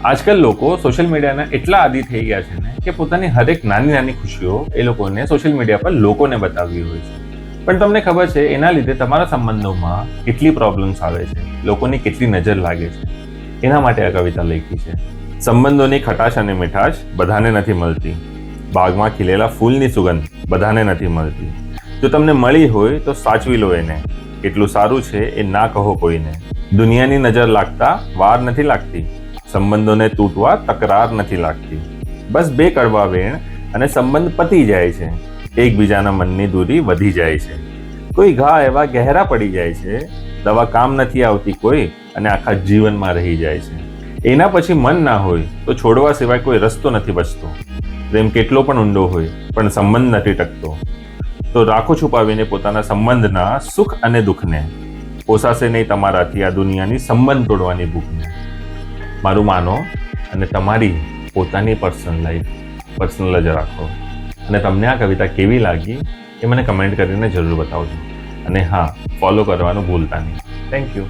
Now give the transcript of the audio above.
આજકાલ લોકો સોશિયલ મીડિયાના એટલા આદી થઈ ગયા છે ને કે પોતાની હરેક નાની નાની ખુશીઓ એ લોકોને સોશિયલ મીડિયા પર લોકોને બતાવવી હોય છે. પણ તમને ખબર છે એના લીધે તમારા સંબંધોમાં કેટલી પ્રોબ્લેમ્સ આવે છે, લોકોની કેટલી નજર લાગે છે. એના માટે આ કવિતા લખી છે. સંબંધોની ખટાશ અને મીઠાશ બધાને નથી મળતી. બાગમાં ખીલેલા ફૂલની સુગંધ બધાને નથી મળતી. જો તમને મળી હોય તો સાચવી લો એને. કેટલું સારું છે એ ના કહો કોઈને. દુનિયાની નજર લાગતા વાર નથી લાગતી. સંબંધોને તૂટવા તકરાર નથી લાગતી. બસ બે કડવા વેણ અને સંબંધ પતી જાય છે. એકબીજાના મનની દૂરી વધી જાય છે. કોઈ ઘા એવા ગહેરા પડી જાય છે, દવા કામ નથી આવતી કોઈ અને આખા જીવનમાં રહી જાય છે. એના પછી મન ના હોય તો છોડવા સિવાય કોઈ રસ્તો નથી બચતો. પ્રેમ કેટલો પણ ઊંડો હોય પણ સંબંધ નથી ટકતો. તો રાખો છુપાવીને પોતાના સંબંધના સુખ અને દુઃખને. પોસાશે નહીં તમારાથી આ દુનિયાની સંબંધ તોડવાની ભૂખને. મારું માનો અને તમારી પોતાની પર્સનલ જ રાખો. અને તમને આ કવિતા કેવી લાગી એ મને કમેન્ટ કરીને જરૂર બતાવજો. અને હા, ફોલો કરવાનું ભૂલતા નહીં. Thank you.